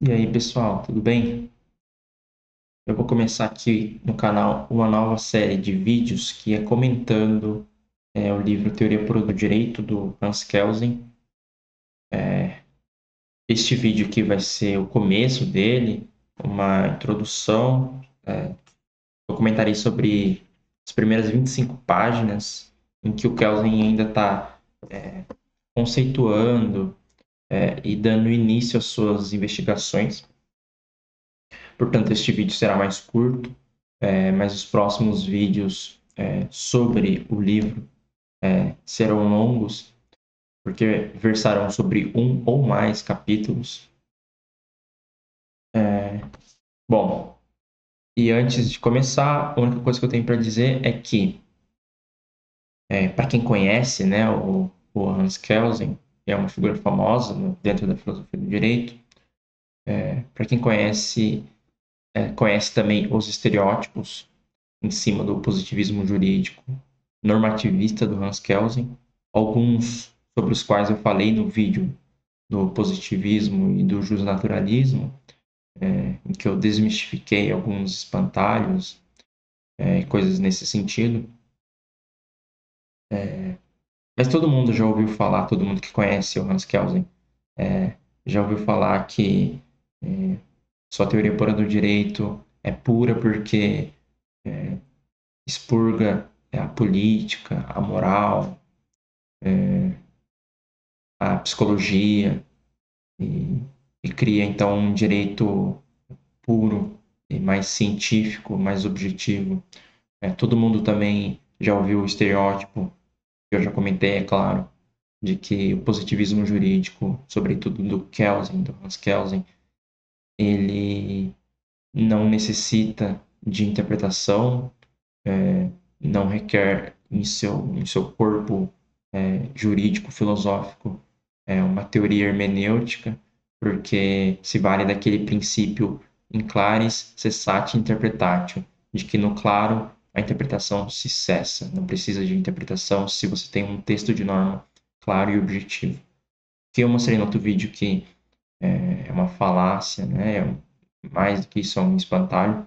E aí, pessoal, tudo bem? Eu vou começar aqui no canal uma nova série de vídeos que é comentando o livro Teoria Pura do Direito, do Hans Kelsen. Este vídeo aqui vai ser o começo dele, uma introdução. Eu comentarei sobre as primeiras 25 páginas, em que o Kelsen ainda está conceituando e dando início às suas investigações. Portanto, este vídeo será mais curto, mas os próximos vídeos sobre o livro serão longos, porque versarão sobre um ou mais capítulos. Bom, e antes de começar, a única coisa que eu tenho para dizer é que, para quem conhece, né, o Hans Kelsen, que é uma figura famosa dentro da filosofia do direito, para quem conhece, conhece também os estereótipos em cima do positivismo jurídico normativista do Hans Kelsen, alguns sobre os quais eu falei no vídeo do positivismo e do justnaturalismo, em que eu desmistifiquei alguns espantalhos, coisas nesse sentido. Mas todo mundo já ouviu falar, todo mundo que conhece o Hans Kelsen, já ouviu falar que sua teoria pura do direito é pura porque expurga a política, a moral, a psicologia e, e cria então um direito puro e mais científico, mais objetivo. Todo mundo também já ouviu o estereótipo, que eu já comentei, é claro, de que o positivismo jurídico, sobretudo do Kelsen, do Hans Kelsen, ele não necessita de interpretação, não requer em seu corpo jurídico, filosófico, uma teoria hermenêutica, porque se vale daquele princípio in claris cessate interpretatio, de que no claro a interpretação se cessa, não precisa de interpretação se você tem um texto de norma claro e objetivo. Que eu mostrei no outro vídeo que é uma falácia, né? Mais do que isso, é um espantalho.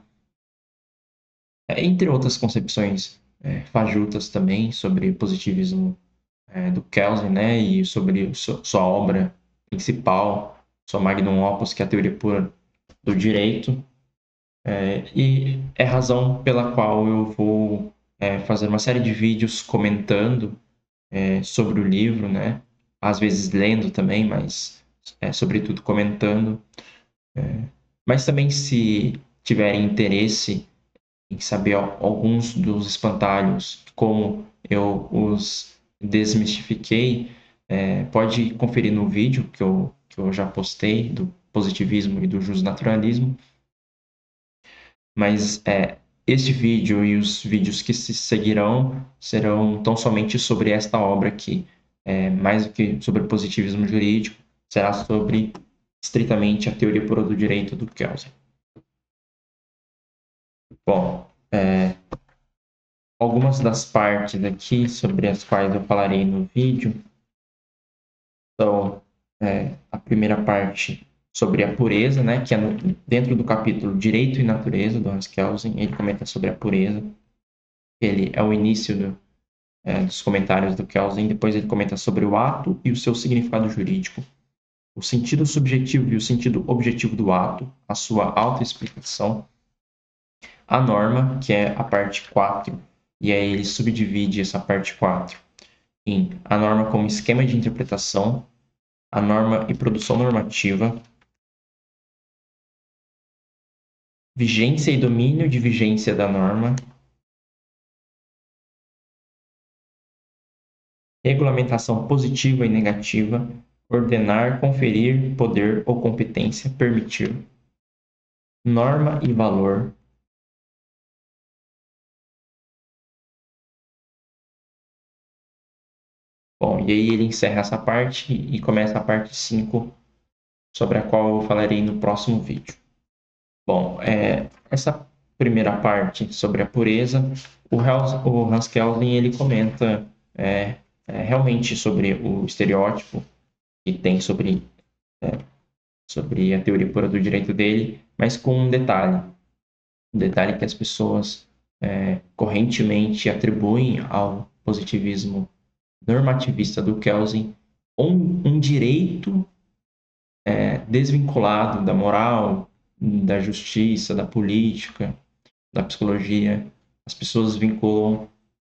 Entre outras concepções fajutas também sobre positivismo do Kelsen, né? E sobre sua obra principal, sua magnum opus, que é a teoria pura do direito. E é a razão pela qual eu vou fazer uma série de vídeos comentando sobre o livro, né? Às vezes lendo também, mas sobretudo comentando. Mas também, se tiverem interesse em saber alguns dos espantalhos, como eu os desmistifiquei, pode conferir no vídeo que eu já postei do positivismo e do justnaturalismo. Mas este vídeo e os vídeos que se seguirão serão tão somente sobre esta obra aqui, mais do que sobre o positivismo jurídico, será sobre estritamente a teoria pura do direito do Kelsen. Bom, algumas das partes aqui sobre as quais eu falarei no vídeo são a primeira parte sobre a pureza, né, que é dentro do capítulo Direito e Natureza, do Hans Kelsen. Ele comenta sobre a pureza. Ele é o início dos comentários do Kelsen. Depois ele comenta sobre o ato e o seu significado jurídico, o sentido subjetivo e o sentido objetivo do ato, a sua autoexplicação, a norma, que é a parte 4, e aí ele subdivide essa parte 4 em a norma como esquema de interpretação, a norma e produção normativa, vigência e domínio de vigência da norma, regulamentação positiva e negativa, ordenar, conferir, poder ou competência, permitir, norma e valor, bom, e aí ele encerra essa parte e começa a parte 5, sobre a qual eu falarei no próximo vídeo. Bom, essa primeira parte sobre a pureza, o Hans Kelsen ele comenta realmente sobre o estereótipo que tem sobre sobre a teoria pura do direito dele, mas com um detalhe que as pessoas correntemente atribuem ao positivismo normativista do Kelsen um direito desvinculado da moral, da justiça, da política, da psicologia. As pessoas vinculam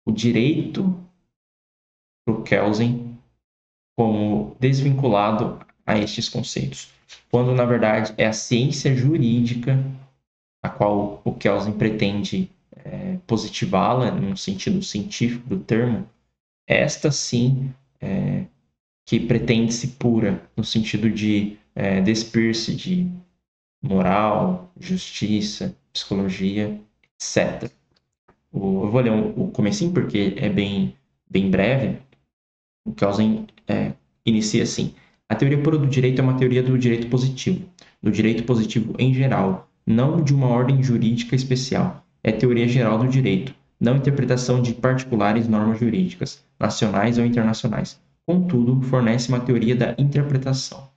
o direito para o Kelsen como desvinculado a estes conceitos, quando na verdade é a ciência jurídica a qual o Kelsen pretende positivá-la, num sentido científico do termo, esta sim que pretende-se pura, no sentido de despir-se de moral, justiça, psicologia, etc. Eu vou ler o comecinho porque é bem breve. O Kelsen inicia assim: a teoria pura do direito é uma teoria do direito positivo em geral, não de uma ordem jurídica especial. É teoria geral do direito, não interpretação de particulares normas jurídicas, nacionais ou internacionais. Contudo, fornece uma teoria da interpretação.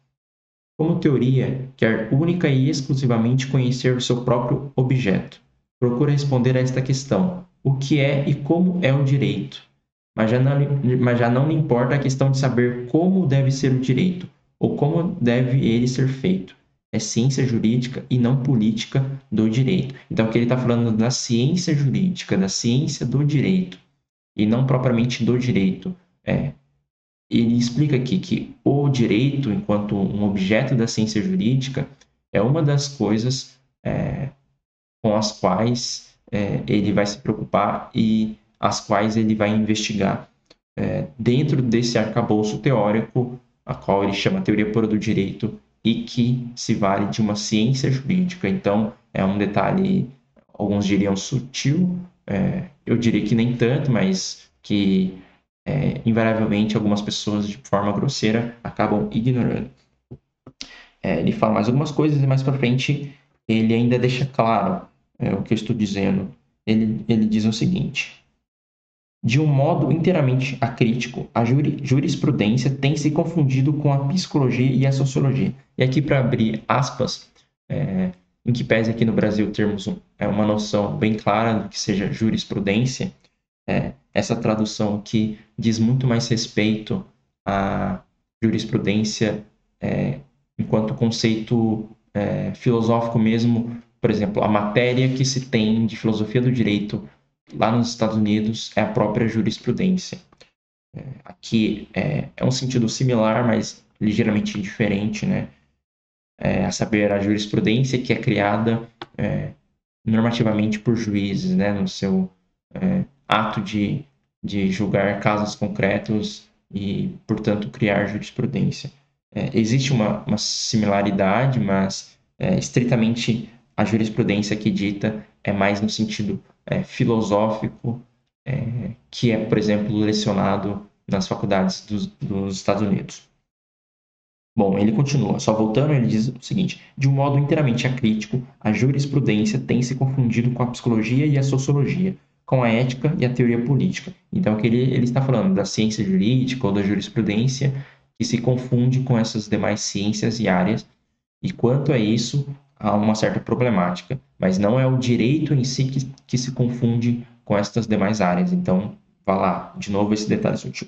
Como teoria, quer única e exclusivamente conhecer o seu próprio objeto. Procura responder a esta questão: o que é e como é o direito? Mas já não lhe importa a questão de saber como deve ser o direito, ou como deve ele ser feito. É ciência jurídica e não política do direito. Então, aqui ele está falando da ciência jurídica, da ciência do direito, e não propriamente do direito. Ele explica aqui que o direito, enquanto um objeto da ciência jurídica, é uma das coisas com as quais ele vai se preocupar e as quais ele vai investigar dentro desse arcabouço teórico, a qual ele chama teoria pura do direito, e que se vale de uma ciência jurídica. Então, é um detalhe, alguns diriam sutil, eu diria que nem tanto, mas que invariavelmente algumas pessoas de forma grosseira acabam ignorando. Ele fala mais algumas coisas e mais para frente ele ainda deixa claro o que eu estou dizendo. Ele diz o seguinte: de um modo inteiramente acrítico, a jurisprudência tem se confundido com a psicologia e a sociologia. E aqui, para abrir aspas, em que pese aqui no Brasil termos uma noção bem clara do que seja jurisprudência, essa tradução aqui diz muito mais respeito à jurisprudência enquanto conceito filosófico mesmo. Por exemplo, a matéria que se tem de filosofia do direito lá nos Estados Unidos é a própria jurisprudência. Aqui é um sentido similar, mas ligeiramente diferente, né? A saber, a jurisprudência que é criada normativamente por juízes, né? No seu ato de julgar casos concretos e, portanto, criar jurisprudência. Existe uma similaridade, mas estritamente a jurisprudência que dita é mais no sentido filosófico, que é, por exemplo, lecionado nas faculdades dos Estados Unidos. Bom, ele continua, só voltando, ele diz o seguinte: de um modo inteiramente acrítico, a jurisprudência tem se confundido com a psicologia e a sociologia, com a ética e a teoria política. Então, que ele está falando da ciência jurídica ou da jurisprudência, que se confunde com essas demais ciências e áreas, e quanto a isso, há uma certa problemática, mas não é o direito em si que se confunde com estas demais áreas. Então, vá lá, de novo esse detalhe sutil.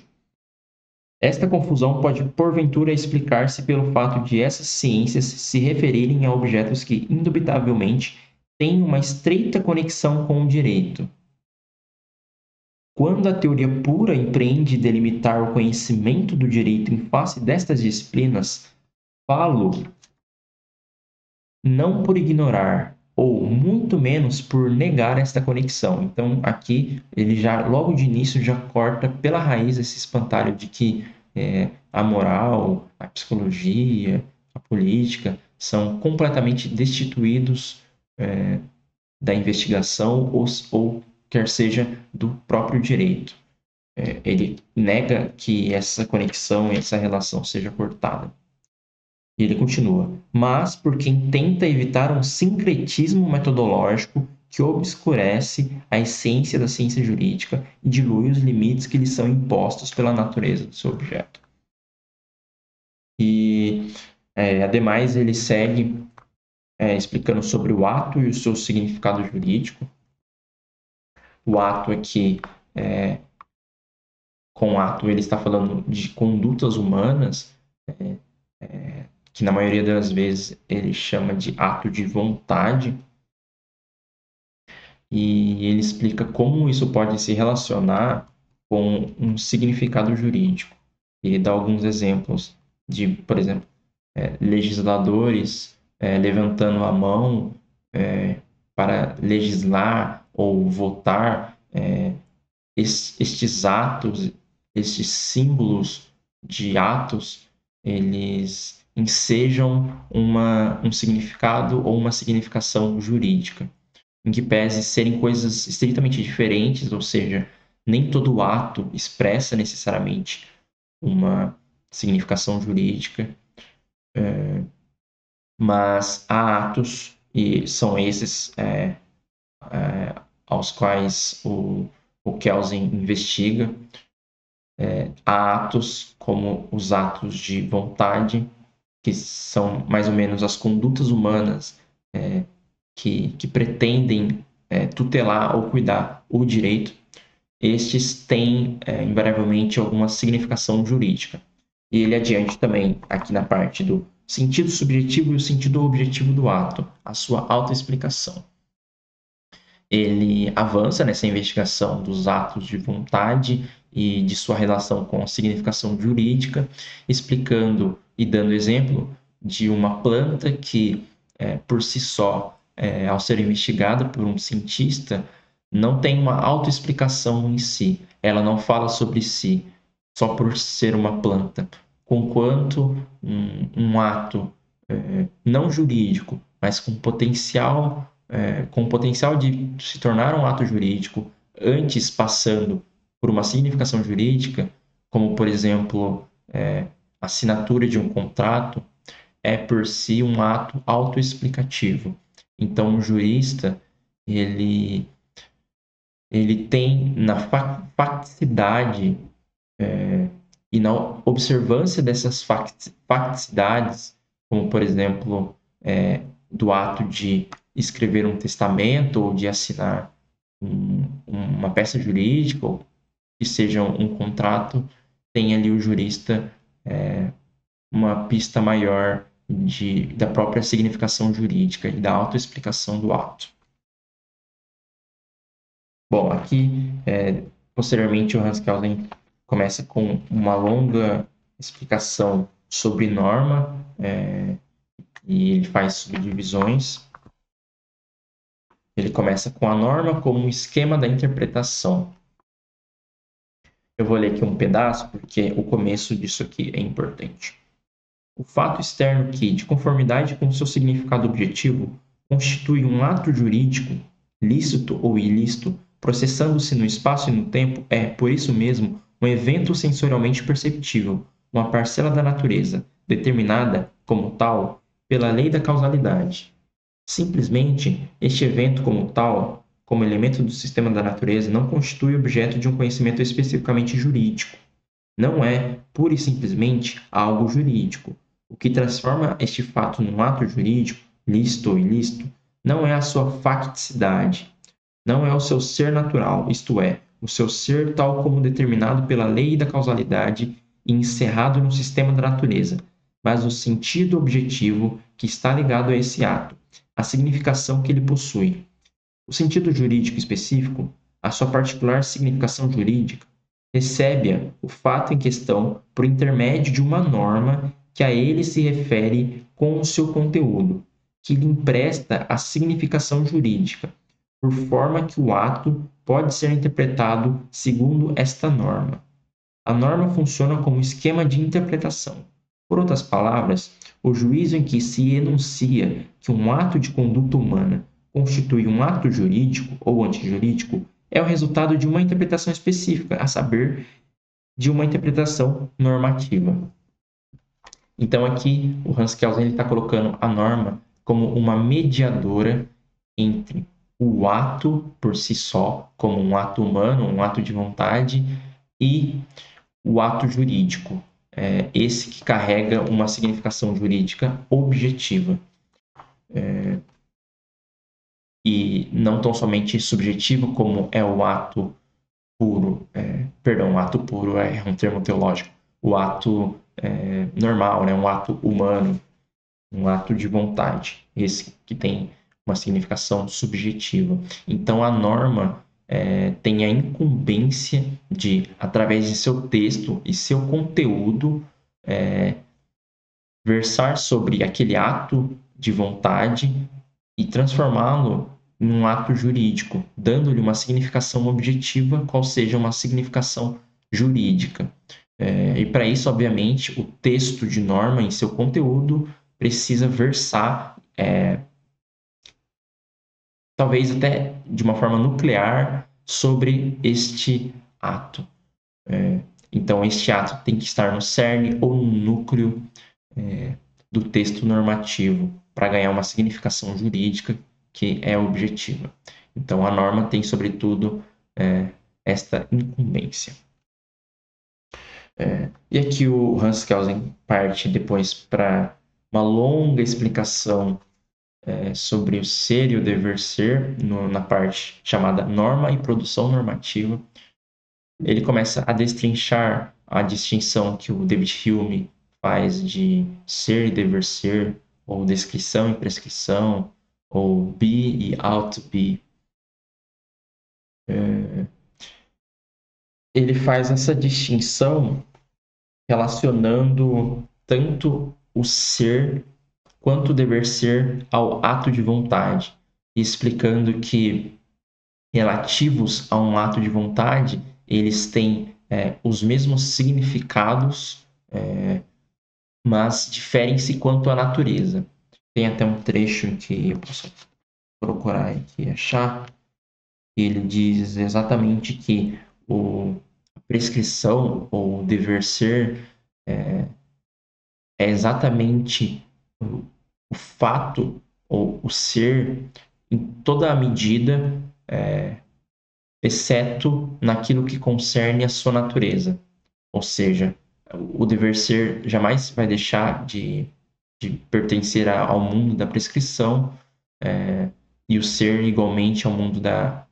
Esta confusão pode, porventura, explicar-se pelo fato de essas ciências se referirem a objetos que, indubitavelmente, têm uma estreita conexão com o direito. Quando a teoria pura empreende delimitar o conhecimento do direito em face destas disciplinas, falo não por ignorar, ou muito menos por negar esta conexão. Então, aqui, ele já, logo de início, já corta pela raiz esse espantalho de que a moral, a psicologia, a política são completamente destituídos da investigação ou quer seja do próprio direito. Ele nega que essa conexão e essa relação seja cortada. E ele continua: mas por quem tenta evitar um sincretismo metodológico que obscurece a essência da ciência jurídica e dilui os limites que lhe são impostos pela natureza do seu objeto. E Ademais, ele segue explicando sobre o ato e o seu significado jurídico. O ato aqui, com o ato, ele está falando de condutas humanas, que na maioria das vezes ele chama de ato de vontade, e ele explica como isso pode se relacionar com um significado jurídico. Ele dá alguns exemplos de, por exemplo, legisladores levantando a mão para legislar ou votar. Estes atos, estes símbolos de atos, eles ensejam um significado ou uma significação jurídica, em que pese serem coisas estritamente diferentes, ou seja, nem todo ato expressa necessariamente uma significação jurídica, mas há atos, e são esses aos quais o Kelsen investiga. Há atos como os atos de vontade, que são mais ou menos as condutas humanas que pretendem tutelar ou cuidar o direito. Estes têm, invariavelmente, alguma significação jurídica. E ele adiante também, aqui na parte do sentido subjetivo e o sentido objetivo do ato, a sua autoexplicação. Ele avança nessa investigação dos atos de vontade e de sua relação com a significação jurídica, explicando e dando exemplo de uma planta que, por si só, ao ser investigada por um cientista, não tem uma autoexplicação em si. Ela não fala sobre si, só por ser uma planta. Conquanto um ato não jurídico, mas com potencial de se tornar um ato jurídico, antes passando por uma significação jurídica, como, por exemplo, a assinatura de um contrato, é por si um ato autoexplicativo. Então, o jurista, ele tem na facticidade e na observância dessas facticidades, como, por exemplo, do ato de escrever um testamento ou de assinar uma peça jurídica, ou que seja um contrato, tem ali o jurista uma pista maior da própria significação jurídica e da autoexplicação do ato. Bom, aqui, posteriormente, o Hans Kelsen começa com uma longa explicação sobre norma, e ele faz subdivisões. Ele começa com a norma como um esquema da interpretação. Eu vou ler aqui um pedaço, porque o começo disso aqui é importante. O fato externo que, de conformidade com seu significado objetivo, constitui um ato jurídico, lícito ou ilícito, processando-se no espaço e no tempo, é, por isso mesmo, um evento sensorialmente perceptível, uma parcela da natureza, determinada, como tal, pela lei da causalidade. Simplesmente, este evento como tal, como elemento do sistema da natureza, não constitui objeto de um conhecimento especificamente jurídico. Não é, pura e simplesmente, algo jurídico. O que transforma este fato num ato jurídico, lícito ou ilícito, não é a sua facticidade, não é o seu ser natural, isto é, o seu ser tal como determinado pela lei da causalidade e encerrado no sistema da natureza, mas o sentido objetivo que está ligado a esse ato, a significação que ele possui. O sentido jurídico específico, a sua particular significação jurídica, recebe-a o fato em questão por intermédio de uma norma que a ele se refere com o seu conteúdo, que lhe empresta a significação jurídica, por forma que o ato pode ser interpretado segundo esta norma. A norma funciona como esquema de interpretação. Por outras palavras, o juízo em que se enuncia que um ato de conduta humana constitui um ato jurídico ou antijurídico é o resultado de uma interpretação específica, a saber, de uma interpretação normativa. Então, aqui, o Hans Kelsen está colocando a norma como uma mediadora entre o ato por si só, como um ato humano, um ato de vontade, e o ato jurídico. esse que carrega uma significação jurídica objetiva. E não tão somente subjetivo, como é o ato puro. O ato puro é um termo teológico. O ato normal, né? Um ato humano, um ato de vontade. Esse que tem uma significação subjetiva. Então, a norma tem a incumbência de, através de seu texto e seu conteúdo, versar sobre aquele ato de vontade e transformá-lo em um ato jurídico, dando-lhe uma significação objetiva, qual seja uma significação jurídica. E para isso, obviamente, o texto de norma em seu conteúdo precisa versar, talvez até de uma forma nuclear, sobre este ato. Então, este ato tem que estar no cerne ou no núcleo do texto normativo para ganhar uma significação jurídica que é objetiva. Então, a norma tem, sobretudo, esta incumbência. E aqui o Hans Kelsen parte depois para uma longa explicação sobre o ser e o dever ser, na parte chamada norma e produção normativa. Ele começa a destrinchar a distinção que o David Hume faz de ser e dever ser, ou descrição e prescrição, ou be e ought to be. Ele faz essa distinção relacionando tanto o ser quanto o dever ser ao ato de vontade, explicando que relativos a um ato de vontade, eles têm os mesmos significados, mas diferem-se quanto à natureza. Tem até um trecho que eu posso procurar aqui e achar. Ele diz exatamente que a prescrição ou o dever ser é exatamente o fato ou o ser em toda a medida, exceto naquilo que concerne a sua natureza. Ou seja, o dever ser jamais vai deixar de pertencer ao mundo da prescrição, e o ser igualmente ao mundo da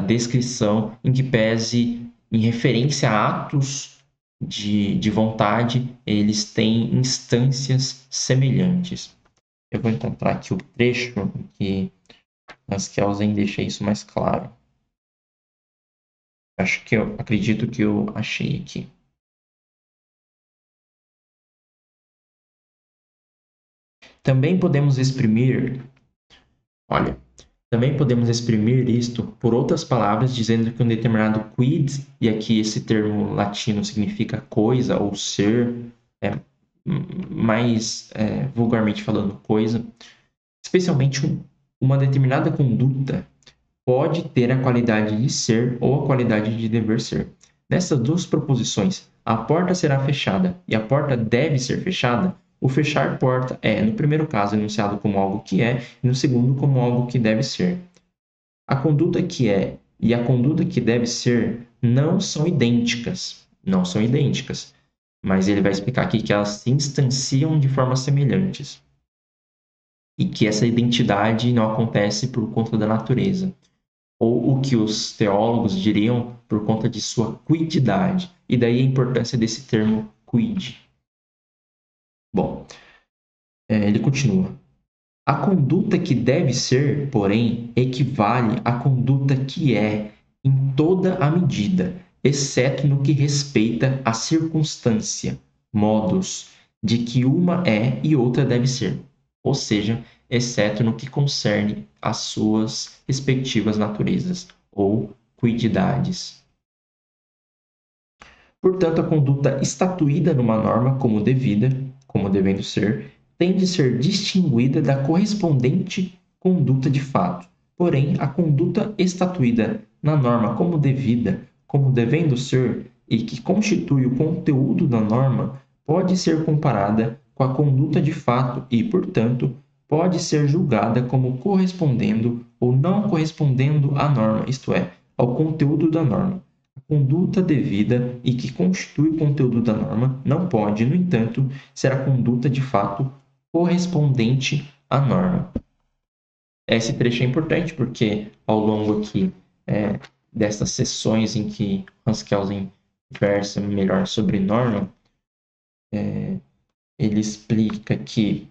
descrição, em que pese em referência a atos de vontade, eles têm instâncias semelhantes. Eu vou encontrar aqui o trecho que Hans Kelsen deixa isso mais claro. Acredito que eu achei aqui. Também podemos exprimir isto por outras palavras, dizendo que um determinado quid, e aqui esse termo latino significa coisa ou ser, mais vulgarmente falando coisa, especialmente uma determinada conduta pode ter a qualidade de ser ou a qualidade de dever ser. Nessas duas proposições, a porta será fechada e a porta deve ser fechada, o fechar porta no primeiro caso, enunciado como algo que é, e no segundo como algo que deve ser. A conduta que é e a conduta que deve ser não são idênticas, mas ele vai explicar aqui que elas se instanciam de formas semelhantes e que essa identidade não acontece por conta da natureza, ou o que os teólogos diriam por conta de sua quididade, e daí a importância desse termo quid. Bom, ele continua. A conduta que deve ser, porém, equivale à conduta que é em toda a medida, exceto no que respeita à circunstância, modos, de que uma é e outra deve ser, ou seja, exceto no que concerne às suas respectivas naturezas, ou quididades. Portanto, a conduta estatuída numa norma como devida, como devendo ser, tem de ser distinguida da correspondente conduta de fato. Porém, a conduta estatuída na norma como devida, como devendo ser, e que constitui o conteúdo da norma, pode ser comparada com a conduta de fato e, portanto, pode ser julgada como correspondendo ou não correspondendo à norma, isto é, ao conteúdo da norma. A conduta devida e que constitui o conteúdo da norma não pode, no entanto, ser a conduta de fato correspondente à norma. Esse trecho é importante porque, ao longo aqui dessas sessões em que Hans Kelsen versa melhor sobre norma, ele explica que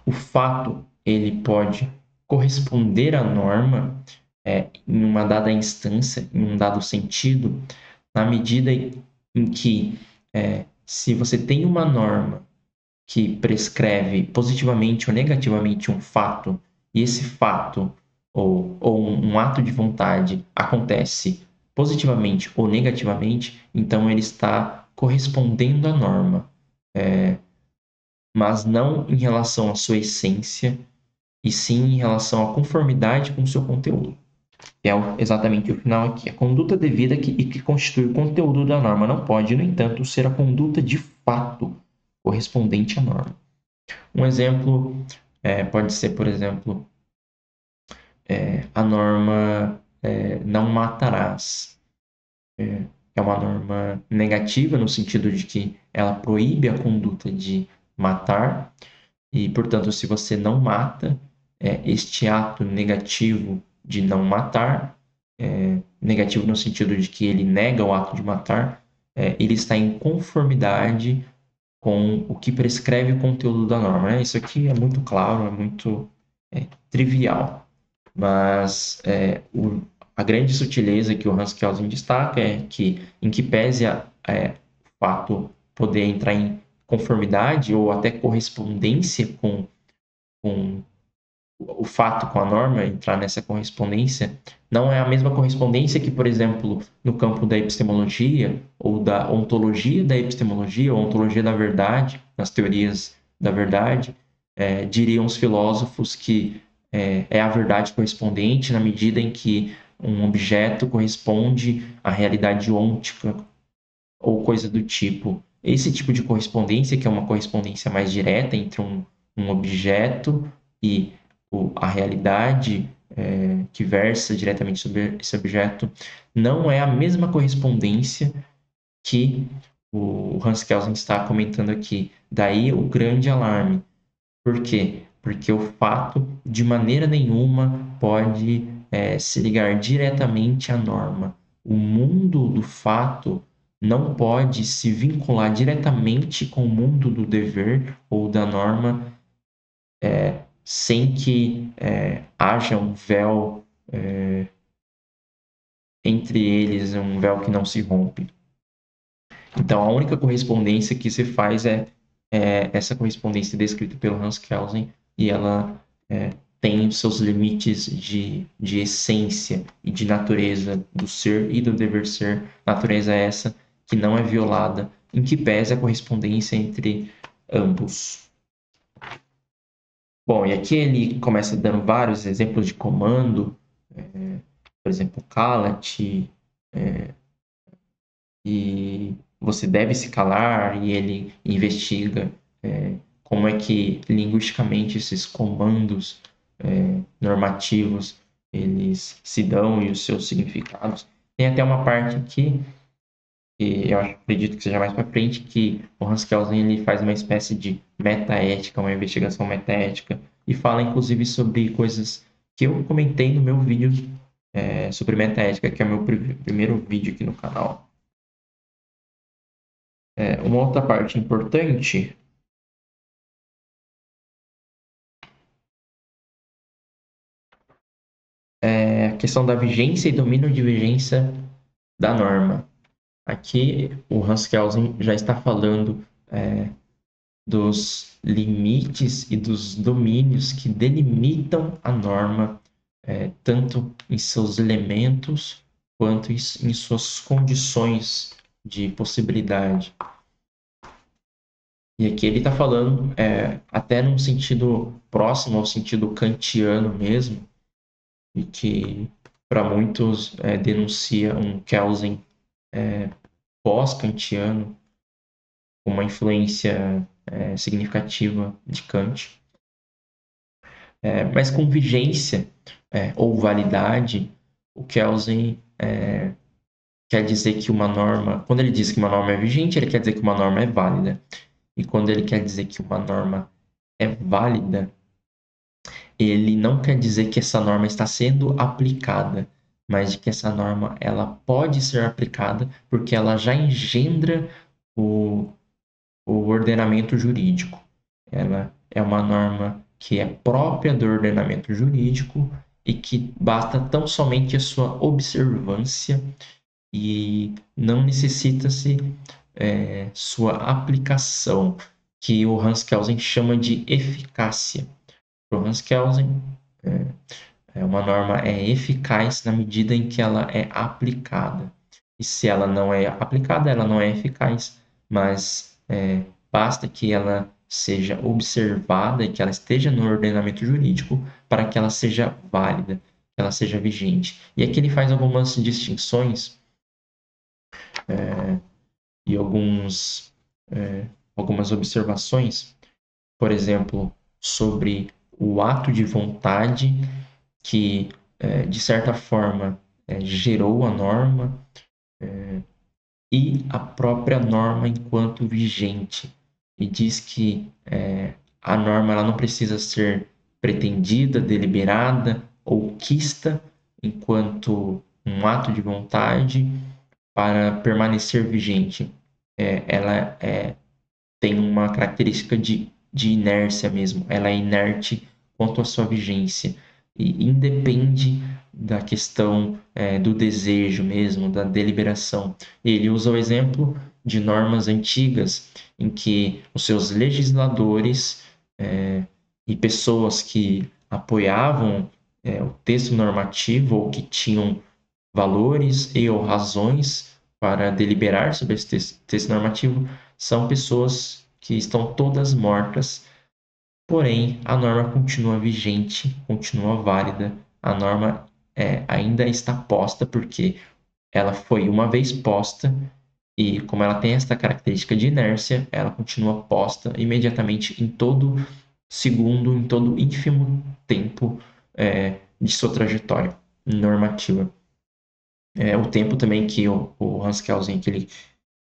o fato ele pode corresponder à norma em uma dada instância, em um dado sentido, na medida em que, se você tem uma norma que prescreve positivamente ou negativamente um fato, e esse fato ou um ato de vontade acontece positivamente ou negativamente, então ele está correspondendo à norma, mas não em relação à sua essência, e sim em relação à conformidade com o seu conteúdo. É exatamente o final aqui. A conduta devida e que constitui o conteúdo da norma não pode, no entanto, ser a conduta de fato correspondente à norma. Um exemplo pode ser, por exemplo, a norma não matarás. É uma norma negativa no sentido de que ela proíbe a conduta de matar e, portanto, se você não mata, este ato negativo de não matar, negativo no sentido de que ele nega o ato de matar, ele está em conformidade com o que prescreve o conteúdo da norma. Isso aqui é muito claro, é muito trivial, mas a grande sutileza que o Hans Kelsen destaca é que, em que pese o fato poder entrar em conformidade ou até correspondência com o fato com a norma, entrar nessa correspondência, não é a mesma correspondência que, por exemplo, no campo da epistemologia ou da ontologia da epistemologia, ou ontologia da verdade, nas teorias da verdade, diriam os filósofos que é a verdade correspondente na medida em que um objeto corresponde à realidade ôntica ou coisa do tipo. Esse tipo de correspondência, que é uma correspondência mais direta entre um objeto e a realidade que versa diretamente sobre esse objeto, não é a mesma correspondência que o Hans Kelsen está comentando aqui. Daí o grande alarme. Por quê? Porque o fato, de maneira nenhuma, pode se ligar diretamente à norma. O mundo do fato não pode se vincular diretamente com o mundo do dever ou da norma sem que haja um véu entre eles, um véu que não se rompe. Então, a única correspondência que se faz é essa correspondência descrita pelo Hans Kelsen, e ela tem seus limites de essência e de natureza do ser e do dever ser, natureza essa que não é violada, em que pese a correspondência entre ambos. Bom, e aqui ele começa dando vários exemplos de comando, por exemplo, calat, e você deve se calar, e ele investiga como é que linguisticamente esses comandos normativos eles se dão e os seus significados. Tem até uma parte aqui que eu acredito que seja mais para frente, que o Hans Kelsen ele faz uma espécie de metaética, uma investigação metaética, e fala inclusive sobre coisas que eu comentei no meu vídeo sobre metaética, que é o meu primeiro vídeo aqui no canal. Uma outra parte importante é a questão da vigência e domínio de vigência da norma. Aqui o Hans Kelsen já está falando dos limites e dos domínios que delimitam a norma, tanto em seus elementos quanto em suas condições de possibilidade. E aqui ele está falando até num sentido próximo ao sentido kantiano mesmo, e que para muitos denuncia um Kelsen pós-kantiano, com uma influência significativa de Kant. Mas com vigência ou validade, o Kelsen quer dizer que uma norma, quando ele diz que uma norma é vigente, ele quer dizer que uma norma é válida. E quando ele quer dizer que uma norma é válida, ele não quer dizer que essa norma está sendo aplicada, mas de que essa norma ela pode ser aplicada porque ela já engendra o ordenamento jurídico. Ela é uma norma que é própria do ordenamento jurídico e que basta tão somente a sua observância e não necessita-se sua aplicação, que o Hans Kelsen chama de eficácia. Para o Hans Kelsen, uma norma é eficaz na medida em que ela é aplicada. E se ela não é aplicada, ela não é eficaz, mas basta que ela seja observada e que ela esteja no ordenamento jurídico para que ela seja válida, que ela seja vigente. E aqui ele faz algumas distinções e algumas observações, por exemplo, sobre o ato de vontade que, de certa forma, gerou a norma e a própria norma enquanto vigente. E diz que a norma ela não precisa ser pretendida, deliberada ou quista enquanto um ato de vontade para permanecer vigente. Ela tem uma característica de inércia mesmo. Ela é inerte quanto à sua vigência e independe da questão do desejo mesmo, da deliberação. Ele usa o exemplo de normas antigas em que os seus legisladores e pessoas que apoiavam o texto normativo ou que tinham valores e ou razões para deliberar sobre esse texto normativo são pessoas que estão todas mortas, porém a norma continua vigente, continua válida, a norma ainda está posta porque ela foi uma vez posta e como ela tem esta característica de inércia, ela continua posta imediatamente em todo segundo, em todo ínfimo tempo de sua trajetória normativa. O tempo também que o Hans Kelsen que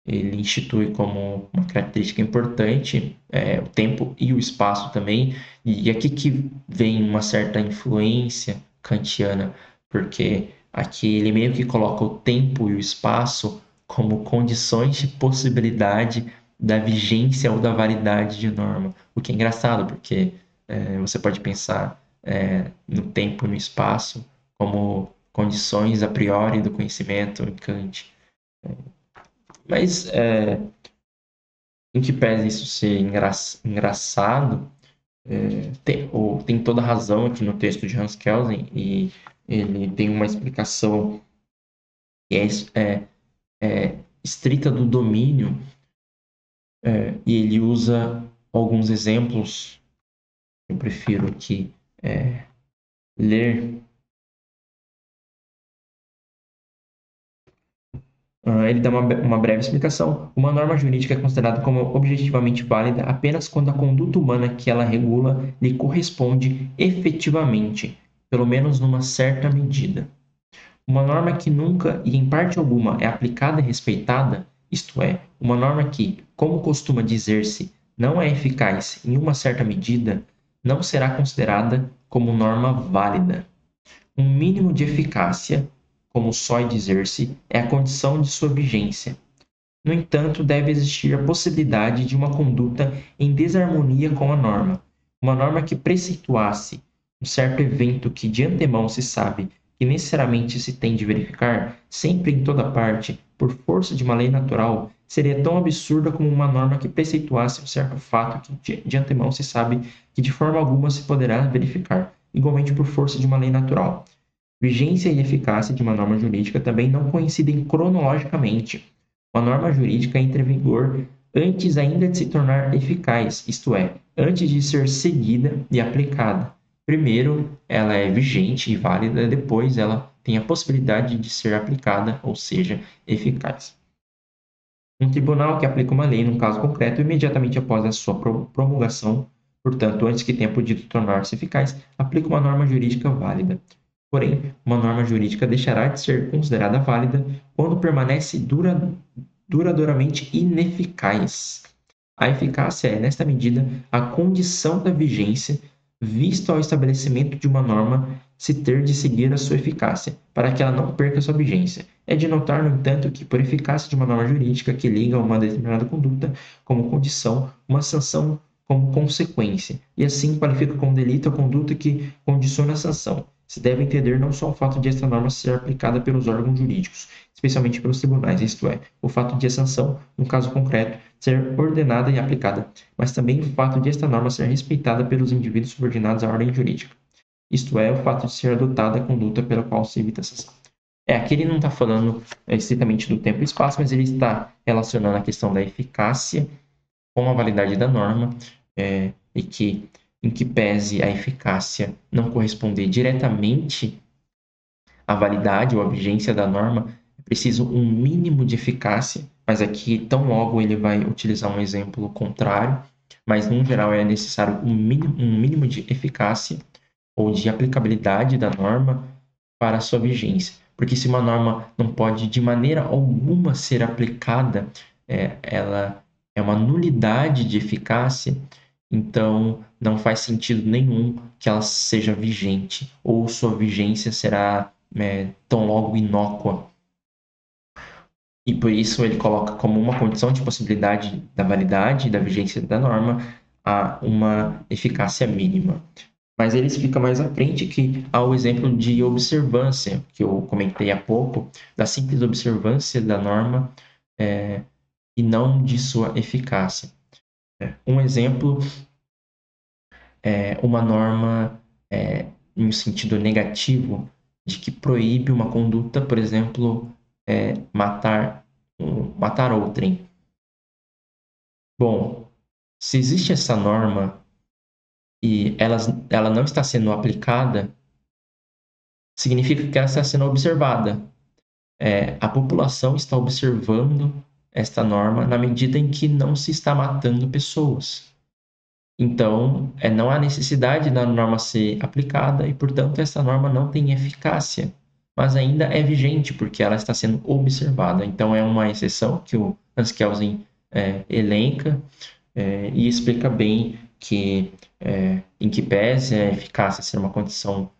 ele institui como uma característica importante, o tempo e o espaço também, e aqui que vem uma certa influência kantiana, porque aqui ele meio que coloca o tempo e o espaço como condições de possibilidade da vigência ou da validade de norma, o que é engraçado, porque você pode pensar no tempo e no espaço como condições a priori do conhecimento em Kant. Mas, em que pese isso ser engraçado, tem toda razão aqui no texto de Hans Kelsen, e ele tem uma explicação que é estrita do domínio, e ele usa alguns exemplos. Eu prefiro aqui ler. Ele dá uma breve explicação. Uma norma jurídica é considerada como objetivamente válida apenas quando a conduta humana que ela regula lhe corresponde efetivamente, pelo menos numa certa medida. Uma norma que nunca e em parte alguma é aplicada e respeitada, isto é, uma norma que, como costuma dizer-se, não é eficaz em uma certa medida, não será considerada como norma válida. Um mínimo de eficácia, como sói dizer-se, é a condição de sua vigência. No entanto, deve existir a possibilidade de uma conduta em desarmonia com a norma. Uma norma que preceituasse um certo evento que de antemão se sabe que necessariamente se tem de verificar, sempre em toda parte, por força de uma lei natural, seria tão absurda como uma norma que preceituasse um certo fato que de antemão se sabe que de forma alguma se poderá verificar, igualmente por força de uma lei natural. Vigência e eficácia de uma norma jurídica também não coincidem cronologicamente. Uma norma jurídica entra em vigor antes ainda de se tornar eficaz, isto é, antes de ser seguida e aplicada. Primeiro, ela é vigente e válida, depois ela tem a possibilidade de ser aplicada, ou seja, eficaz. Um tribunal que aplica uma lei num caso concreto imediatamente após a sua promulgação, portanto, antes que tenha podido tornar-se eficaz, aplica uma norma jurídica válida. Porém, uma norma jurídica deixará de ser considerada válida quando permanece duradouramente ineficaz. A eficácia é, nesta medida, a condição da vigência vista ao estabelecimento de uma norma se ter de seguir a sua eficácia, para que ela não perca sua vigência. É de notar, no entanto, que, por eficácia de uma norma jurídica que liga a uma determinada conduta como condição, uma sanção como consequência, e assim qualifica como delito a conduta que condiciona a sanção. Se deve entender não só o fato de esta norma ser aplicada pelos órgãos jurídicos, especialmente pelos tribunais, isto é, o fato de a sanção, no caso concreto, ser ordenada e aplicada, mas também o fato de esta norma ser respeitada pelos indivíduos subordinados à ordem jurídica, isto é, o fato de ser adotada a conduta pela qual se evita a sanção. Aqui ele não está falando estritamente do tempo e espaço, mas ele está relacionando a questão da eficácia com a validade da norma, e que, em que pese a eficácia não corresponder diretamente à validade ou à vigência da norma, é preciso um mínimo de eficácia, mas aqui, tão logo ele vai utilizar um exemplo contrário, mas, no geral, é necessário um mínimo de eficácia ou de aplicabilidade da norma para a sua vigência. Porque se uma norma não pode, de maneira alguma, ser aplicada, ela é uma nulidade de eficácia, então não faz sentido nenhum que ela seja vigente, ou sua vigência será tão logo inócua. E por isso ele coloca como uma condição de possibilidade da validade da vigência da norma a uma eficácia mínima. Mas ele explica mais à frente que há o exemplo de observância, que eu comentei há pouco, da simples observância da norma e não de sua eficácia. Um exemplo é uma norma em um sentido negativo de que proíbe uma conduta, por exemplo, matar outrem. Bom, se existe essa norma e ela não está sendo aplicada, significa que ela está sendo observada. A população está observando esta norma na medida em que não se está matando pessoas. Então, não há necessidade da norma ser aplicada e, portanto, essa norma não tem eficácia, mas ainda é vigente porque ela está sendo observada. Então, é uma exceção que o Hans Kelsen elenca e explica bem que, em que pese a eficácia ser uma condição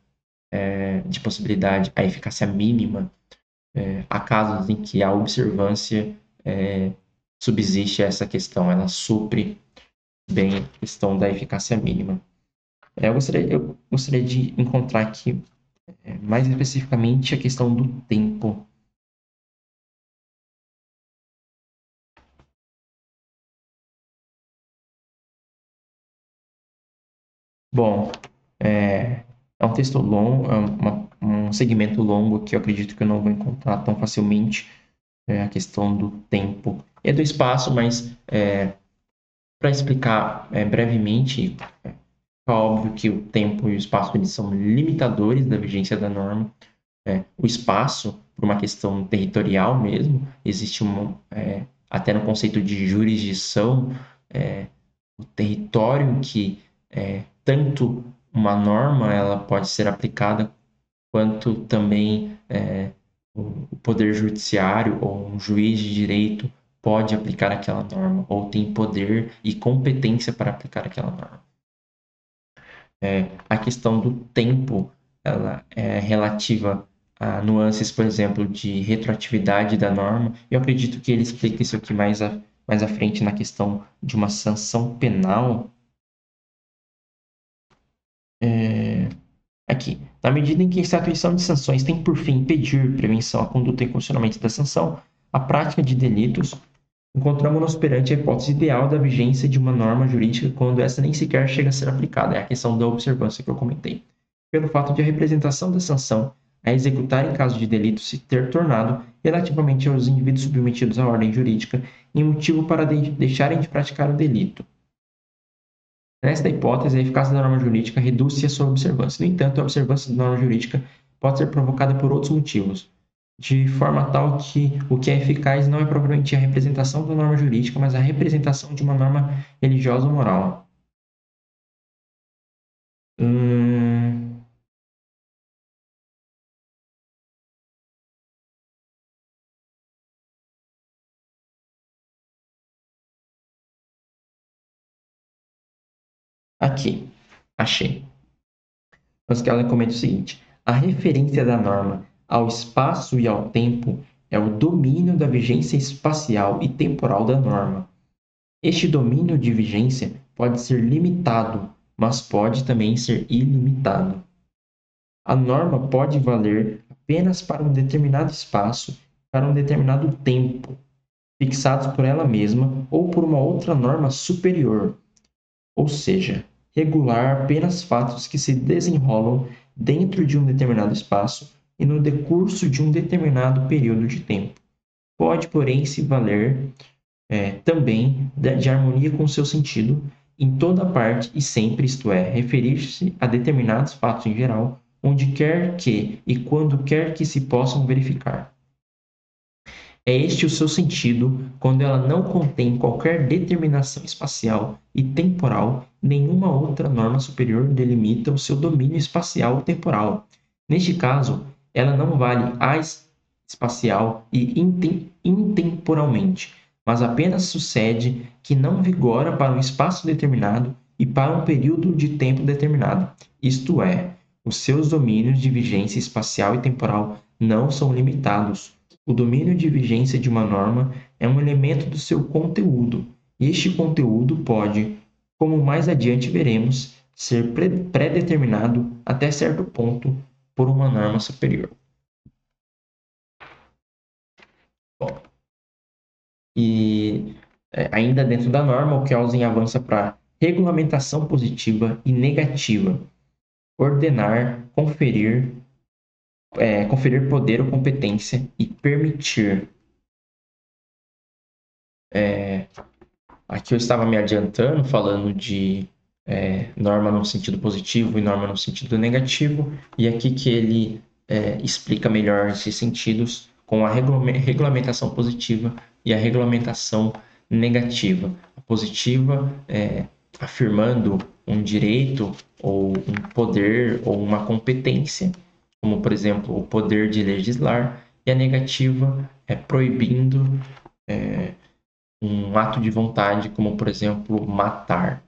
de possibilidade, a eficácia mínima, há casos em que a observância subsiste essa questão, ela supre bem a questão da eficácia mínima. Eu gostaria de encontrar aqui mais especificamente a questão do tempo. Bom, é um texto longo, um segmento longo que eu acredito que eu não vou encontrar tão facilmente, a questão do tempo e do espaço, mas para explicar brevemente, é óbvio que o tempo e o espaço eles são limitadores da vigência da norma. O espaço, por uma questão territorial mesmo, existe até no conceito de jurisdição, o território em que tanto uma norma ela pode ser aplicada, quanto também o poder judiciário ou um juiz de direito pode aplicar aquela norma, ou tem poder e competência para aplicar aquela norma. A questão do tempo, ela é relativa a nuances, por exemplo, de retroatividade da norma. Eu acredito que ele explica isso aqui mais à frente na questão de uma sanção penal. Aqui, na medida em que a instituição de sanções tem por fim impedir prevenção à conduta e condicionamento da sanção, a prática de delitos, encontramos-nos perante a hipótese ideal da vigência de uma norma jurídica quando essa nem sequer chega a ser aplicada. É a questão da observância que eu comentei. Pelo fato de a representação da sanção a executar em caso de delito se ter tornado, relativamente aos indivíduos submetidos à ordem jurídica, em motivo para deixarem de praticar o delito. Nesta hipótese, a eficácia da norma jurídica reduz-se à sua observância. No entanto, a observância da norma jurídica pode ser provocada por outros motivos, de forma tal que o que é eficaz não é propriamente a representação da norma jurídica, mas a representação de uma norma religiosa ou moral. Aqui, achei. Pascal comenta o seguinte: a referência da norma ao espaço e ao tempo é o domínio da vigência espacial e temporal da norma. Este domínio de vigência pode ser limitado, mas pode também ser ilimitado. A norma pode valer apenas para um determinado espaço, para um determinado tempo, fixados por ela mesma ou por uma outra norma superior, ou seja, regular apenas fatos que se desenrolam dentro de um determinado espaço e no decurso de um determinado período de tempo. Pode, porém, se valer também de harmonia com seu sentido em toda parte e sempre, isto é, referir-se a determinados fatos em geral, onde quer que e quando quer que se possam verificar. É este o seu sentido quando ela não contém qualquer determinação espacial e temporal, nenhuma outra norma superior delimita o seu domínio espacial ou temporal. Neste caso, ela não vale espacial e intemporalmente, mas apenas sucede que não vigora para um espaço determinado e para um período de tempo determinado. Isto é, os seus domínios de vigência espacial e temporal não são limitados. O domínio de vigência de uma norma é um elemento do seu conteúdo, e este conteúdo pode, como mais adiante veremos, ser pré-determinado até certo ponto por uma norma superior. Bom, e ainda dentro da norma, o Kelsen avança para regulamentação positiva e negativa, ordenar, conferir poder ou competência e permitir. Aqui eu estava me adiantando, falando de norma no sentido positivo e norma no sentido negativo, e aqui que ele explica melhor esses sentidos com a regulamentação positiva e a regulamentação negativa. A positiva afirmando um direito ou um poder ou uma competência, como por exemplo o poder de legislar, e a negativa proibindo um ato de vontade, como por exemplo matar.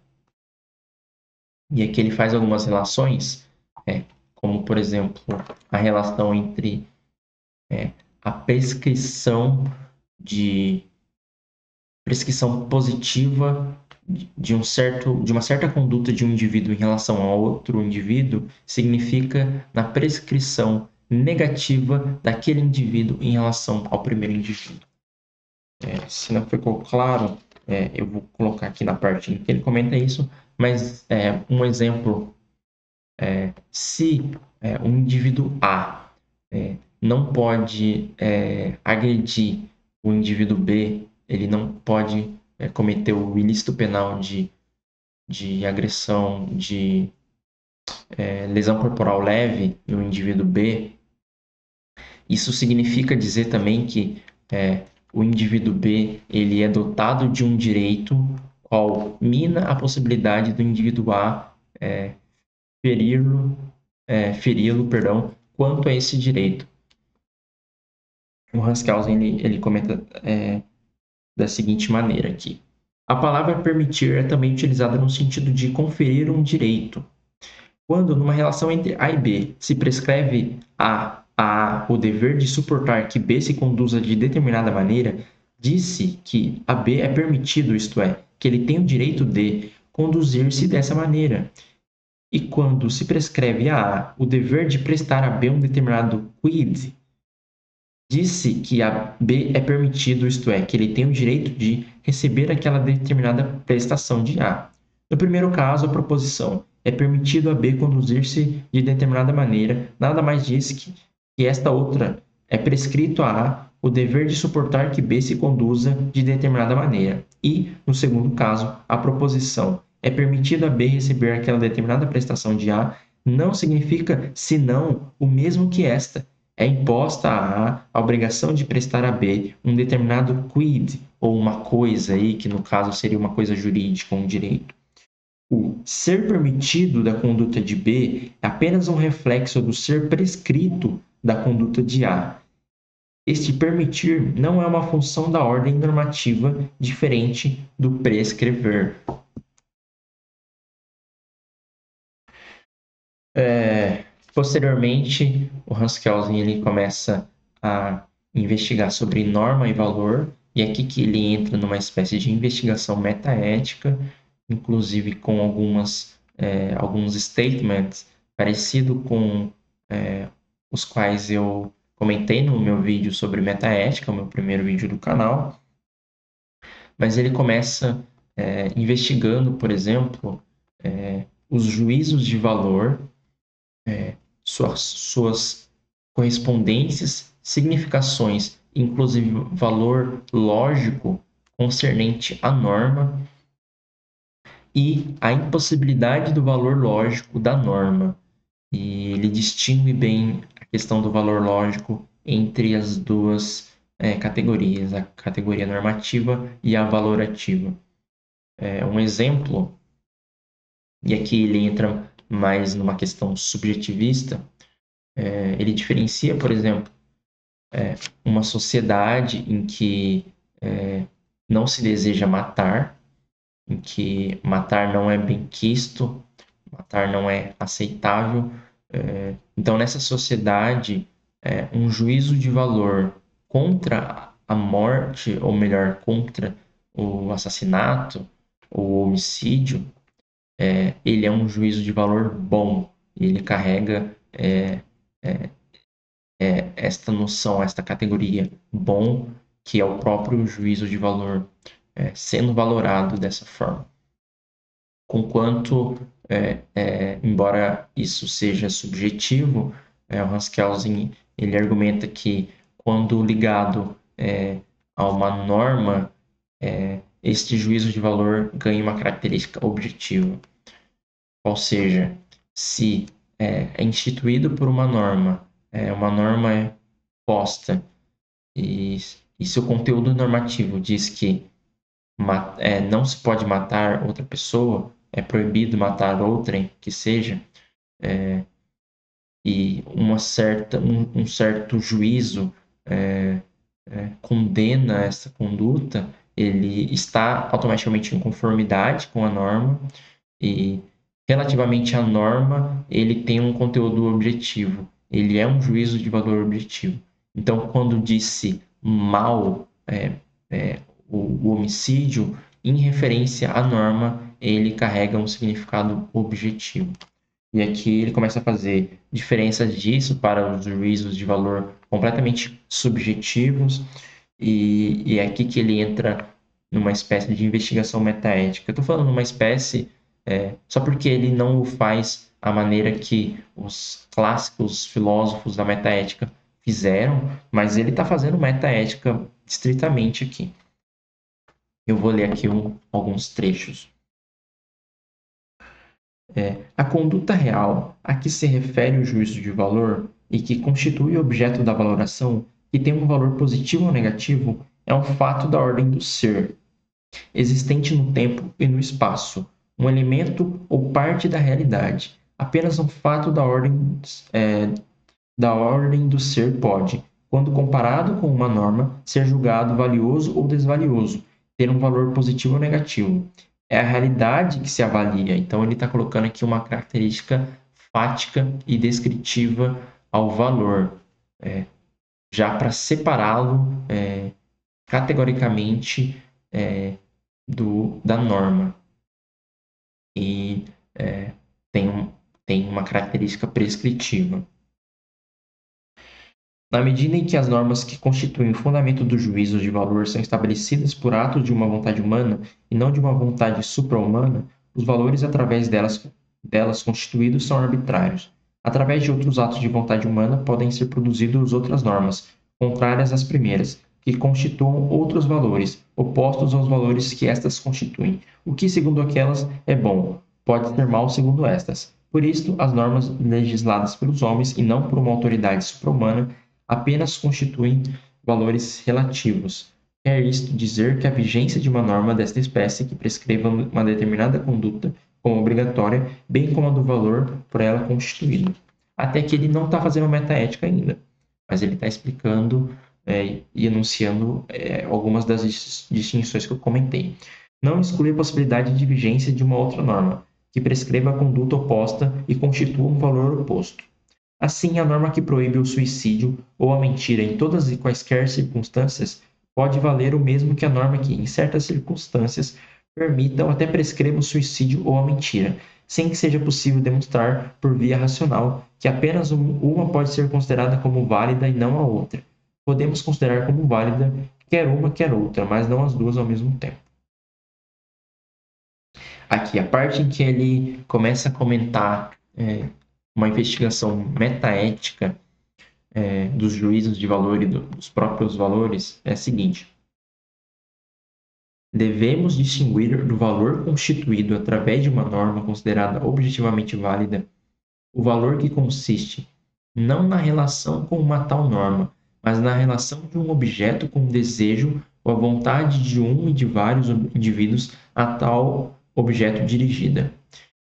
E aqui ele faz algumas relações, como por exemplo a relação entre a prescrição positiva de uma certa conduta de um indivíduo em relação a outro indivíduo significa na prescrição negativa daquele indivíduo em relação ao primeiro indivíduo. Se não ficou claro, eu vou colocar aqui na parte em que ele comenta isso, mas um exemplo, se um indivíduo A não pode agredir o indivíduo B, ele não pode cometer o ilícito penal de agressão, de lesão corporal leve no indivíduo B, isso significa dizer também que o indivíduo B ele é dotado de um direito qual mina a possibilidade do indivíduo A feri-lo, quanto a esse direito. O Hanskausen ele comenta da seguinte maneira aqui. A palavra permitir é também utilizada no sentido de conferir um direito. Quando, numa relação entre A e B, se prescreve a A o dever de suportar que B se conduza de determinada maneira, diz-se que a B é permitido, isto é, que ele tem o direito de conduzir-se dessa maneira. E quando se prescreve a A o dever de prestar a B um determinado quid, diz-se que a B é permitido, isto é, que ele tem o direito de receber aquela determinada prestação de A. No primeiro caso, a proposição é permitido a B conduzir-se de determinada maneira, nada mais diz que esta outra é prescrito a A o dever de suportar que B se conduza de determinada maneira. E, no segundo caso, a proposição é permitido a B receber aquela determinada prestação de A não significa, senão, o mesmo que esta. É imposta a A a obrigação de prestar a B um determinado quid, ou uma coisa aí, que no caso seria uma coisa jurídica, um direito. O ser permitido da conduta de B é apenas um reflexo do ser prescrito da conduta de A. Este permitir não é uma função da ordem normativa diferente do prescrever. Posteriormente, o Hans Kelsen ele começa a investigar sobre norma e valor, e é aqui que ele entra numa espécie de investigação metaética, inclusive com alguns statements parecido com os quais eu comentei no meu vídeo sobre metaética, o meu primeiro vídeo do canal. Mas ele começa investigando, por exemplo, os juízos de valor, suas correspondências, significações, inclusive valor lógico concernente à norma e a impossibilidade do valor lógico da norma. E ele distingue bem a questão do valor lógico entre as duas categorias, a categoria normativa e a valorativa. Um exemplo, e aqui ele entra mais numa questão subjetivista, ele diferencia, por exemplo, uma sociedade em que não se deseja matar, em que matar não é benquisto, matar não é aceitável. Então, nessa sociedade, um juízo de valor contra a morte, ou melhor, contra o assassinato ou o homicídio, ele é um juízo de valor bom. Ele carrega esta noção, esta categoria bom, que é o próprio juízo de valor sendo valorado dessa forma. Conquanto, embora isso seja subjetivo, o Hans Kelsen ele argumenta que quando ligado a uma norma, este juízo de valor ganha uma característica objetiva. Ou seja, se é instituído por uma norma é posta e seu conteúdo normativo diz que não se pode matar outra pessoa, é proibido matar outrem que seja, e um certo juízo condena essa conduta, ele está automaticamente em conformidade com a norma e relativamente à norma, ele tem um conteúdo objetivo. Ele é um juízo de valor objetivo. Então, quando disse mal o homicídio, em referência à norma, ele carrega um significado objetivo. E aqui ele começa a fazer diferenças disso para os juízos de valor completamente subjetivos, e é aqui que ele entra numa espécie de investigação metaética. Eu estou falando numa espécie só porque ele não o faz a maneira que os clássicos filósofos da metaética fizeram, mas ele está fazendo metaética estritamente aqui. Eu vou ler aqui alguns trechos. A conduta real a que se refere o juízo de valor e que constitui o objeto da valoração, que tem um valor positivo ou negativo, é um fato da ordem do ser, existente no tempo e no espaço, um elemento ou parte da realidade. Apenas um fato da ordem do ser pode, quando comparado com uma norma, ser julgado valioso ou desvalioso, ter um valor positivo ou negativo. É a realidade que se avalia. Então, ele está colocando aqui uma característica fática e descritiva ao valor, já para separá-lo categoricamente da norma. E tem uma característica prescritiva. Na medida em que as normas que constituem o fundamento do juízo de valor são estabelecidas por ato de uma vontade humana e não de uma vontade supra-humana, os valores através delas constituídos são arbitrários. Através de outros atos de vontade humana podem ser produzidas outras normas, contrárias às primeiras, que constituam outros valores, opostos aos valores que estas constituem. O que, segundo aquelas, é bom, pode ser mal segundo estas. Por isto, as normas legisladas pelos homens e não por uma autoridade supra-humana apenas constituem valores relativos. Quer isto dizer que a vigência de uma norma desta espécie que prescreva uma determinada conduta como obrigatória, bem como a do valor por ela constituído. Até que ele não está fazendo metaética ainda, mas ele está explicando e enunciando algumas das distinções que eu comentei. Não exclui a possibilidade de vigência de uma outra norma, que prescreva a conduta oposta e constitua um valor oposto. Assim, a norma que proíbe o suicídio ou a mentira em todas e quaisquer circunstâncias pode valer o mesmo que a norma que, em certas circunstâncias, permita ou até prescreva o suicídio ou a mentira, sem que seja possível demonstrar, por via racional, que apenas uma pode ser considerada como válida e não a outra. Podemos considerar como válida quer uma, quer outra, mas não as duas ao mesmo tempo. Aqui, a parte em que ele começa a comentar uma investigação metaética dos juízos de valor e dos próprios valores é a seguinte: devemos distinguir do valor constituído através de uma norma considerada objetivamente válida o valor que consiste não na relação com uma tal norma, mas na relação de um objeto com o desejo ou a vontade de um e de vários indivíduos a tal objeto dirigida.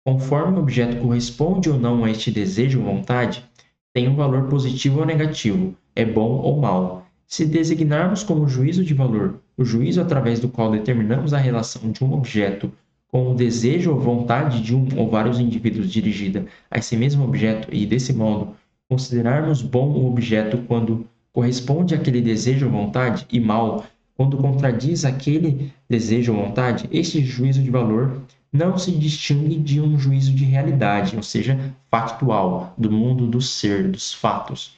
Conforme o objeto corresponde ou não a este desejo ou vontade, tem um valor positivo ou negativo, é bom ou mau. Se designarmos como juízo de valor o juízo através do qual determinamos a relação de um objeto com o desejo ou vontade de um ou vários indivíduos dirigida a esse mesmo objeto e, desse modo, considerarmos bom o objeto quando corresponde àquele desejo ou vontade e mau quando contradiz aquele desejo ou vontade, este juízo de valor não se distingue de um juízo de realidade, ou seja, factual, do mundo do ser, dos fatos,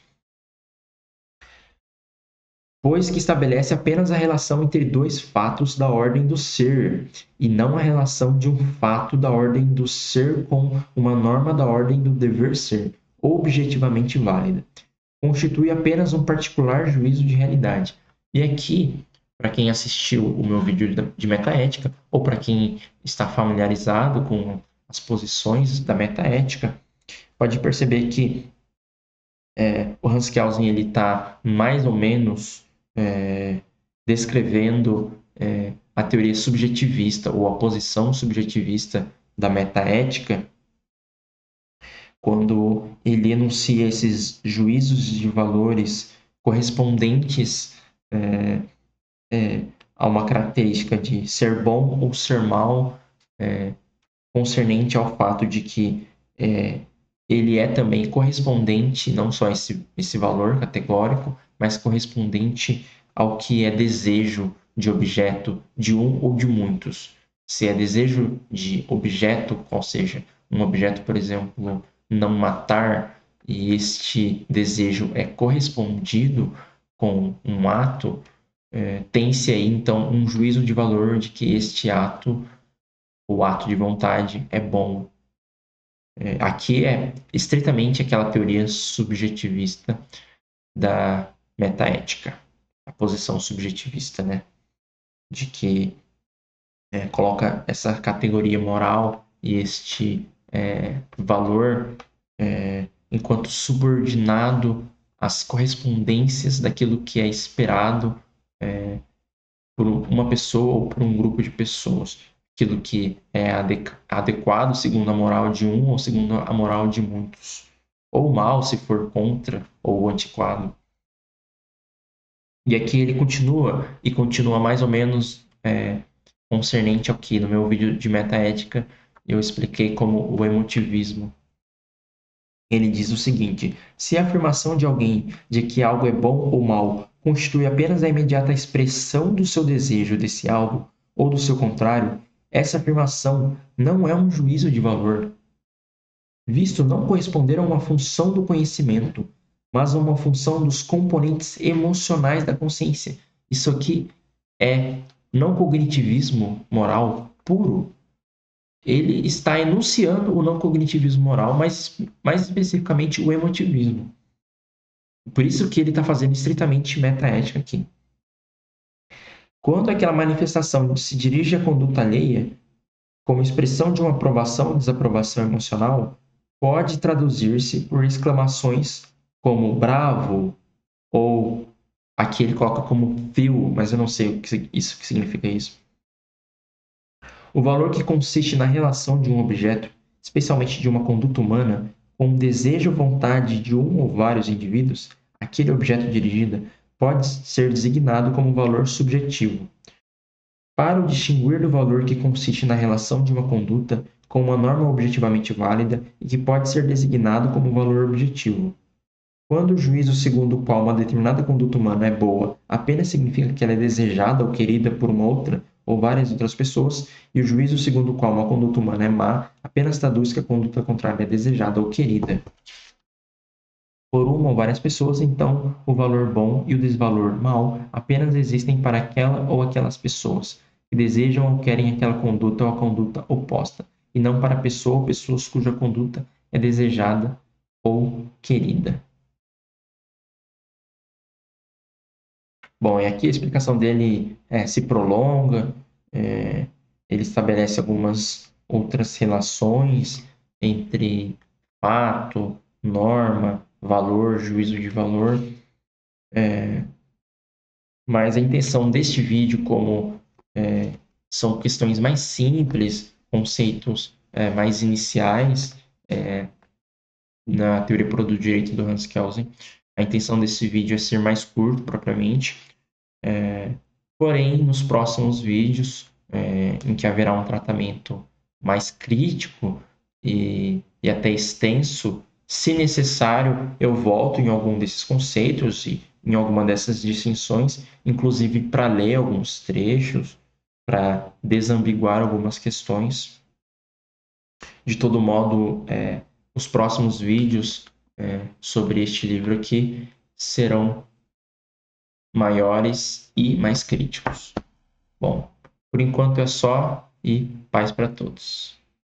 pois que estabelece apenas a relação entre dois fatos da ordem do ser, e não a relação de um fato da ordem do ser com uma norma da ordem do dever ser, objetivamente válida. Constitui apenas um particular juízo de realidade. E aqui, para quem assistiu o meu vídeo de metaética, ou para quem está familiarizado com as posições da metaética, pode perceber que o Hans Kelsen está mais ou menos descrevendo a teoria subjetivista ou a posição subjetivista da metaética, quando ele enuncia esses juízos de valores correspondentes a uma característica de ser bom ou ser mal, concernente ao fato de que ele é também correspondente, não só esse valor categórico, mas correspondente ao que é desejo de objeto de um ou de muitos. Se é desejo de objeto, ou seja, um objeto, por exemplo, não matar, e este desejo é correspondido com um ato, tem-se aí então um juízo de valor de que este ato, o ato de vontade, é bom. Aqui é estritamente aquela teoria subjetivista da metaética, a posição subjetivista, né? De que coloca essa categoria moral e este valor enquanto subordinado às correspondências daquilo que é esperado por uma pessoa ou por um grupo de pessoas. Aquilo que é adequado segundo a moral de um ou segundo a moral de muitos. Ou mal, se for contra ou antiquado. E aqui ele continua mais ou menos concernente ao que no meu vídeo de metaética eu expliquei como o emotivismo. Ele diz o seguinte: se a afirmação de alguém de que algo é bom ou mal constitui apenas a imediata expressão do seu desejo desse algo, ou do seu contrário, essa afirmação não é um juízo de valor, visto não corresponder a uma função do conhecimento, mas a uma função dos componentes emocionais da consciência. Isso aqui é não cognitivismo moral puro. Ele está enunciando o não cognitivismo moral, mas mais especificamente o emotivismo. Por isso que ele está fazendo estritamente metaética aqui. Quando aquela manifestação se dirige à conduta alheia, como expressão de uma aprovação ou desaprovação emocional, pode traduzir-se por exclamações como bravo, ou aqui ele coloca como fio, mas eu não sei o que significa isso. O valor que consiste na relação de um objeto, especialmente de uma conduta humana, com o desejo ou vontade de um ou vários indivíduos, aquele objeto dirigido, pode ser designado como valor subjetivo. Para o distinguir do valor que consiste na relação de uma conduta com uma norma objetivamente válida e que pode ser designado como valor objetivo. Quando o juízo segundo o qual uma determinada conduta humana é boa apenas significa que ela é desejada ou querida por uma outra ou várias outras pessoas, e o juízo segundo o qual uma conduta humana é má apenas traduz que a conduta contrária é desejada ou querida por uma ou várias pessoas, então o valor bom e o desvalor mau apenas existem para aquela ou aquelas pessoas que desejam ou querem aquela conduta ou a conduta oposta, e não para a pessoa ou pessoas cuja conduta é desejada ou querida. Bom, e aqui a explicação dele se prolonga, é, ele estabelece algumas outras relações entre fato, norma, valor, juízo de valor, mas a intenção deste vídeo, como são questões mais simples, conceitos mais iniciais na teoria pura do direito do Hans Kelsen, a intenção desse vídeo é ser mais curto propriamente. Porém, nos próximos vídeos, em que haverá um tratamento mais crítico e até extenso, se necessário, eu volto em algum desses conceitos e em alguma dessas distinções, inclusive para ler alguns trechos, para desambiguar algumas questões. De todo modo, os próximos vídeos sobre este livro aqui serão maiores e mais críticos. Bom, por enquanto é só e paz para todos.